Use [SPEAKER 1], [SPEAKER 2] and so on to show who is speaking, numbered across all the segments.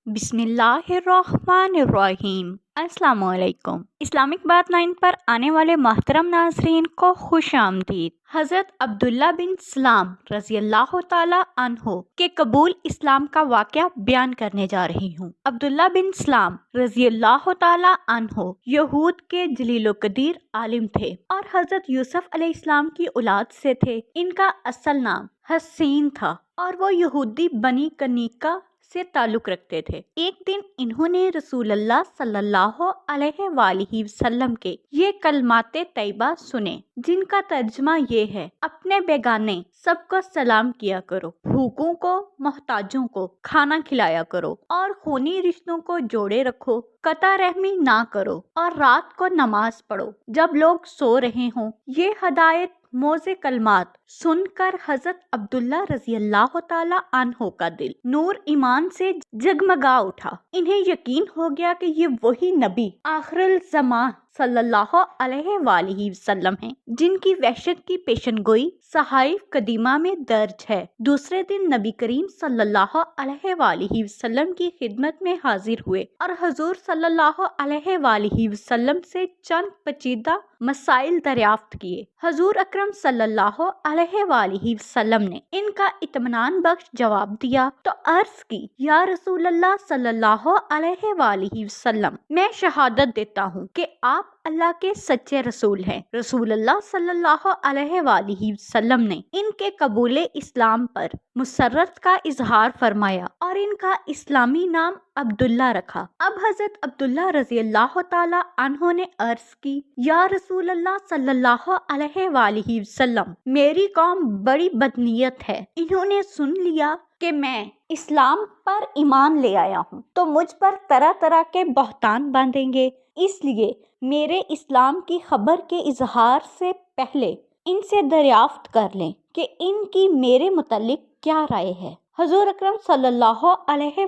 [SPEAKER 1] बिस्मिल्लाहिर्रहमानिर्रहीम। अस्सलाम वालेकुम। इस्लामिक बात 9 पर आने वाले मोहतरम नाज़रीन को खुश आमदीद। हज़रत अब्दुल्ला बिन सलाम रज़ियल्लाहु ताला अन्हो के कबूल इस्लाम का वाक़या बयान करने जा रही हूँ। अब्दुल्ला बिन सलाम रज़ियल्लाहु ताला अन्हो यहूद के जलीलो कदीर आलिम थे और हज़रत यूसुफ अलैहिस्सलाम की औलाद से थे। इनका असल नाम हसीन था और वो यहूदी बनी कनीका से ताल्लुक रखते थे। एक दिन इन्होंने रसूलुल्लाह सल्लल्लाहु अलैहि वसल्लम के ये कलमाते तैयबा सुने, जिनका तर्जुमा ये है, अपने बेगाने सबको सलाम किया करो, भूखों को मोहताजों को खाना खिलाया करो और खूनी रिश्तों को जोड़े रखो, कता रहमी ना करो और रात को नमाज पढ़ो जब लोग सो रहे हों। ये हदायत मोज़े कलमात सुनकर हज़रत अब्दुल्ला रज़ियल्लाहु ताला अन्हो का दिल नूर ईमान से जगमगा उठा। इन्हें यकीन हो गया कि ये वही नबी आखिरुल ज़मां सल्लल्लाहु अलैहि वसल्लम हैं, जिनकी वहशत की पेशनगोई सहाइफ कदीमा में दर्ज है। दूसरे दिन नबी करीम सल्लल्लाहु अलैहि वसल्लम की खिदमत में हाजिर हुए और हुजूर सल्लल्लाहु अलैहि वसल्लम से चंद पेचीदा मसाइल दरियाफ्त किए। हुजूर अकरम सल्लल्लाहु अलैहि वसल्लम ने इनका इत्मीनान बख्श जवाब दिया तो अर्ज की, या रसूलल्लाह सल्लल्लाहु अलैहि वसल्लम, मैं शहादत देता हूँ कि आप अल्लाह के सच्चे रसूल हैं। रसूलुल्लाह सल्लल्लाहु अलैहि वसल्लम ने इनके कबूले इस्लाम पर मुसर्रत का इजहार फरमाया और इनका इस्लामी नाम अब्दुल्ला रखा। अब हजरत अब्दुल्ला रज़ियल्लाहु ताला अन्हो ने अर्ज की, या रसूलल्लाह सल्लल्लाहु अलैहि वसल्लम, मेरी कौम बड़ी बदनीयत है। इन्होंने सुन लिया कि मैं इस्लाम पर ईमान ले आया हूँ तो मुझ पर तरह तरह के बहतान बांधेंगे, इसलिए मेरे इस्लाम की खबर के इजहार से पहले इनसे दरियाफ्त कर लें कि इनकी मेरे मुतल्लिक क्या राय है। हुजूर अकरम सल्लल्लाहु अलैहि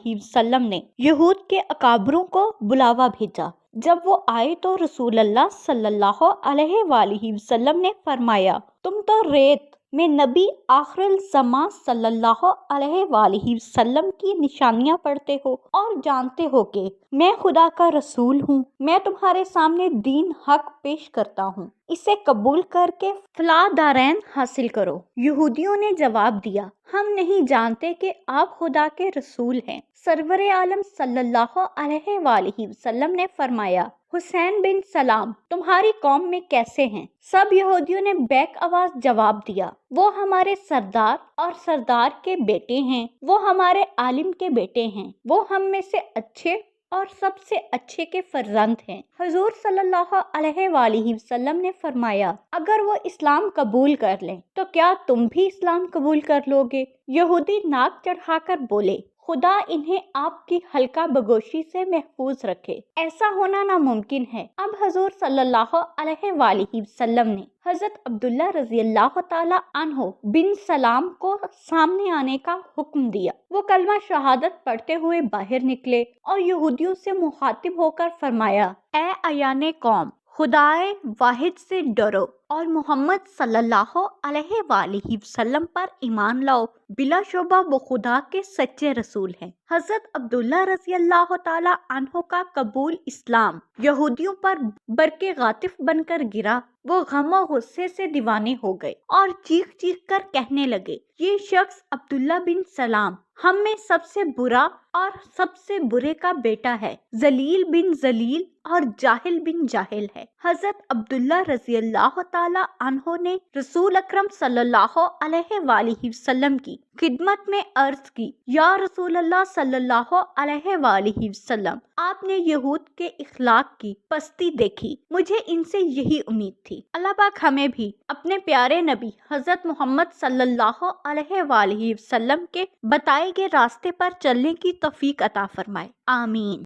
[SPEAKER 1] वसल्लम ने यहूद के अकाबरों को बुलावा भेजा। जब वो आए तो रसूलुल्लाह सल्लल्लाहु अलैहि वसल्लम ने फरमाया, तुम तो रेत में नबी आखिरुल ज़मां सल्लल्लाहु अलैहि वसल्लम की निशानियां पढ़ते हो और जानते हो कि मैं खुदा का रसूल हूँ। मैं तुम्हारे सामने दीन हक पेश करता हूँ, इसे कबूल करके फलाह दारैन हासिल करो। यहूदियों ने जवाब दिया, हम नहीं जानते कि आप खुदा के रसूल हैं। सरवरे आलम सल्लल्लाहु अलैहि वसल्लम ने फरमाया, हुसैन बिन सलाम तुम्हारी कौम में कैसे हैं? सब यहूदियों ने बैक आवाज जवाब दिया, वो हमारे सरदार और सरदार के बेटे हैं, वो हमारे आलिम के बेटे हैं, वो हम में से अच्छे और सबसे अच्छे के फर्जंद हैं। हुजूर सल्लल्लाहु अलैहि वसल्लम ने फरमाया, अगर वो इस्लाम कबूल कर लें तो क्या तुम भी इस्लाम कबूल कर लोगे? यहूदी नाक चढ़ाकर बोले, खुदा इन्हें आपकी हल्का बगोशी से महफूज रखे, ऐसा होना नामुमकिन है। अब हुजूर सल्लल्लाहु अलैहि वसल्लम ने हजरत अब्दुल्ला रज़ियल्लाहु ताला अन्हो बिन सलाम को सामने आने का हुक्म दिया। वो कलमा शहादत पढ़ते हुए बाहर निकले और यहूदियों से मुखातिब होकर फरमाया, ए अयाने कौम, खुदाए वाहिद से डरो और मोहम्मद सल्लल्लाहु अलैहि वसल्लम पर ईमान लाओ। बिला शुबा वो खुदा के सच्चे रसूल हैं। हजरत अब्दुल्ला रज़ियल्लाहु ताला अन्हो का कबूल इस्लाम यहूदियों पर बरके गातिफ बनकर गिरा। वो गम और गुस्से से दीवाने हो गए और चीख चीख कर कहने लगे, ये शख्स अब्दुल्ला बिन सलाम हम में सबसे बुरा और सबसे बुरे का बेटा है, जलील बिन जलील और जाहिल बिन जाहिल है। हजरत अब्दुल्ला रज़ियल्लाहु ताला अन्हो ने रसूल अकरम सल्लल्लाहु अलैहि वसल्लम की खिदमत में अर्ज की, या रसूलल्लाह सल्लल्लाहु अलैहि वसल्लम, आपने यहूद के इखलाक की पस्ती देखी, मुझे इनसे यही उम्मीद थी। अल्लाह पाक हमें भी अपने प्यारे नबी हजरत मोहम्मद सल्लल्लाहु अलैहि वसल्लम के बताए गए रास्ते पर चलने की तौफीक अता फरमाए। आमीन।